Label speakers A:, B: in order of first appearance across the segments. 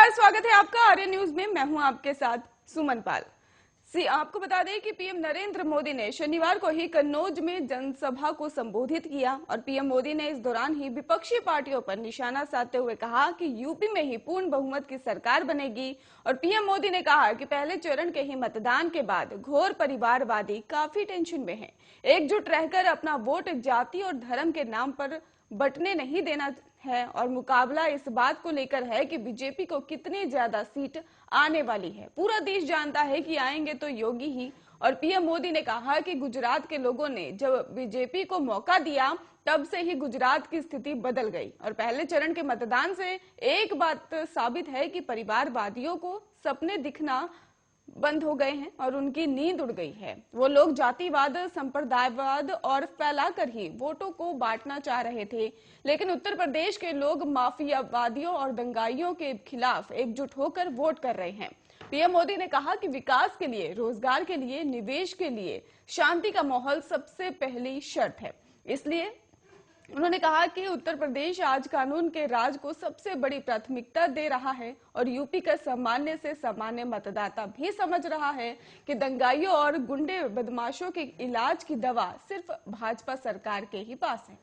A: नमस्कार, स्वागत है आपका आर्य न्यूज में। मैं हूं आपके साथ सुमन पाल। आपको बता दें कि पीएम नरेंद्र मोदी ने शनिवार को ही कन्नौज में जनसभा को संबोधित किया और पीएम मोदी ने इस दौरान ही विपक्षी पार्टियों पर निशाना साधते हुए कहा कि यूपी में ही पूर्ण बहुमत की सरकार बनेगी। और पीएम मोदी ने कहा कि पहले चरण के ही मतदान के बाद घोर परिवारवादी काफी टेंशन में हैं। एकजुट रहकर अपना वोट जाति और धर्म के नाम पर बंटने नहीं देना है और मुकाबला इस बात को लेकर है कि बीजेपी को कितनी ज्यादा सीट आने वाली है। पूरा देश जानता है कि आएंगे तो योगी ही। और पीएम मोदी ने कहा कि गुजरात के लोगों ने जब बीजेपी को मौका दिया तब से ही गुजरात की स्थिति बदल गई और पहले चरण के मतदान से एक बात साबित है कि परिवारवादियों को सपने दिखना बंद हो गए हैं और उनकी नींद उड़ गई है। वो लोग जातिवाद, संप्रदायवाद और फैलाकर ही वोटों को बांटना चाह रहे थे, लेकिन उत्तर प्रदेश के लोग माफियावादियों और दंगाइयों के खिलाफ एकजुट होकर वोट कर रहे हैं। पीएम मोदी ने कहा कि विकास के लिए, रोजगार के लिए, निवेश के लिए शांति का माहौल सबसे पहली शर्त है। इसलिए उन्होंने कहा कि उत्तर प्रदेश आज कानून के राज को सबसे बड़ी प्राथमिकता दे रहा है और यूपी का सामान्य से सामान्य मतदाता भी समझ रहा है कि दंगाइयों और गुंडे बदमाशों के इलाज की दवा सिर्फ भाजपा सरकार के ही पास है।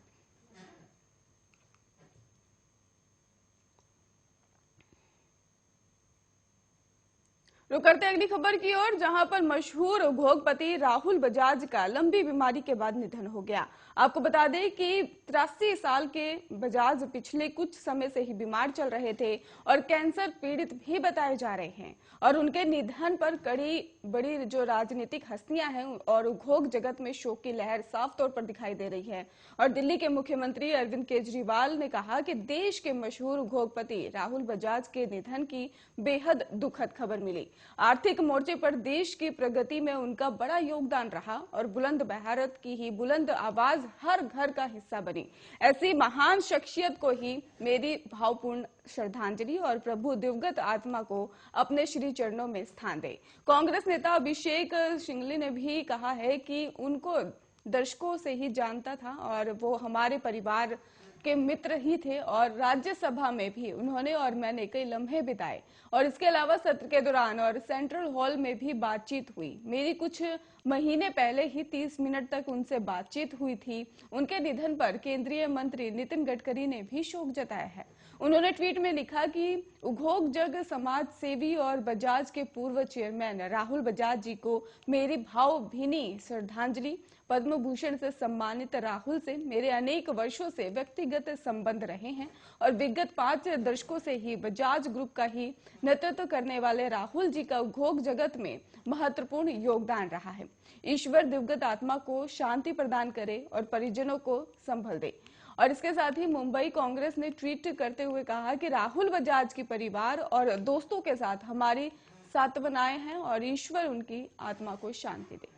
A: रुक करते अगली खबर की ओर, जहां पर मशहूर उद्योगपति राहुल बजाज का लंबी बीमारी के बाद निधन हो गया। आपको बता दें कि 83 साल के बजाज पिछले कुछ समय से ही बीमार चल रहे थे और कैंसर पीड़ित भी बताए जा रहे हैं और उनके निधन पर कड़ी बड़ी जो राजनीतिक हस्तियां हैं और उद्योग जगत में शोक की लहर साफ तौर पर दिखाई दे रही है। और दिल्ली के मुख्यमंत्री अरविंद केजरीवाल ने कहा कि देश के मशहूर उद्योगपति राहुल बजाज के निधन की बेहद दुखद खबर मिली। आर्थिक मोर्चे पर देश की प्रगति में उनका बड़ा योगदान रहा और बुलंद भारत की ही बुलंद आवाज हर घर का हिस्सा बनी। ऐसी महान शख्सियत को ही मेरी भावपूर्ण श्रद्धांजलि और प्रभु दिवंगत आत्मा को अपने श्री चरणों में स्थान दे। कांग्रेस नेता अभिषेक सिंघवी ने भी कहा है कि उनको दशकों से ही जानता था और वो हमारे परिवार के मित्र ही थे और राज्यसभा में भी उन्होंने और मैंने कई लम्हे बिताए और इसके अलावा सत्र के दौरान और सेंट्रल हॉल में भी बातचीत हुई। मेरी कुछ महीने पहले ही 30 मिनट तक उनसे बातचीत हुई थी। उनके निधन पर केंद्रीय मंत्री नितिन गडकरी ने भी शोक जताया है। उन्होंने ट्वीट में लिखा कि उद्योग जग समाज सेवी और बजाज के पूर्व चेयरमैन राहुल बजाज जी को मेरी भावभीनी श्रद्धांजलि। पद्म भूषण से सम्मानित राहुल से मेरे अनेक वर्षों से व्यक्तिगत संबंध रहे हैं और विगत 5 दशकों से ही बजाज ग्रुप का ही नेतृत्व करने वाले राहुल जी का उद्योग जगत में महत्वपूर्ण योगदान रहा है। ईश्वर दिवंगत आत्मा को शांति प्रदान करे और परिजनों को संभल दे। और इसके साथ ही मुंबई कांग्रेस ने ट्वीट करते हुए कहा कि राहुल बजाज के परिवार और दोस्तों के साथ हमारी सांत्वनाएं हैं और ईश्वर उनकी आत्मा को शांति दे।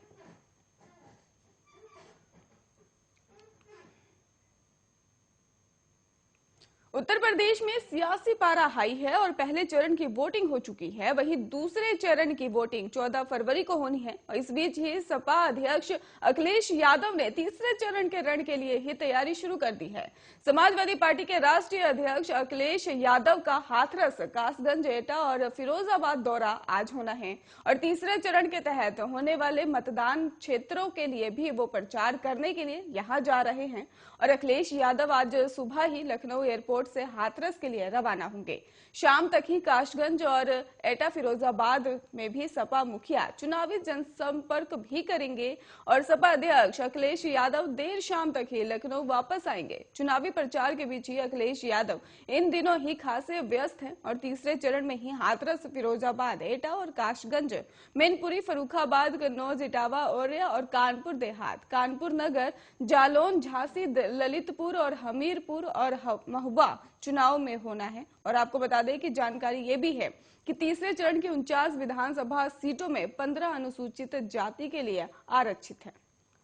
A: उत्तर प्रदेश में सियासी पारा हाई है और पहले चरण की वोटिंग हो चुकी है, वहीं दूसरे चरण की वोटिंग 14 फरवरी को होनी है। और इस बीच ही सपा अध्यक्ष अखिलेश यादव ने तीसरे चरण के रण के लिए ही तैयारी शुरू कर दी है। समाजवादी पार्टी के राष्ट्रीय अध्यक्ष अखिलेश यादव का हाथरस, कासगंज, एटा और फिरोजाबाद दौरा आज होना है और तीसरे चरण के तहत होने वाले मतदान क्षेत्रों के लिए भी वो प्रचार करने के लिए यहाँ जा रहे हैं। और अखिलेश यादव आज सुबह ही लखनऊ एयरपोर्ट से हाथरस के लिए रवाना होंगे। शाम तक ही कासगंज और एटा फिरोजाबाद में भी सपा मुखिया चुनावी जनसंपर्क भी करेंगे और सपा अध्यक्ष अखिलेश यादव देर शाम तक ही लखनऊ वापस आएंगे। चुनावी प्रचार के बीच ही अखिलेश यादव इन दिनों ही खासे व्यस्त हैं और तीसरे चरण में ही हाथरस, फिरोजाबाद, एटा और कासगंज, मैनपुरी, फर्रुखाबाद, कन्नौज, इटावा, औरैया और कानपुर देहात, कानपुर नगर, जालौन, झांसी, ललितपुर और हमीरपुर और महुआ चुनाव में होना है। और आपको बता दें कि जानकारी ये भी है कि तीसरे चरण की 49 विधानसभा सीटों में 15 अनुसूचित जाति के लिए आरक्षित है।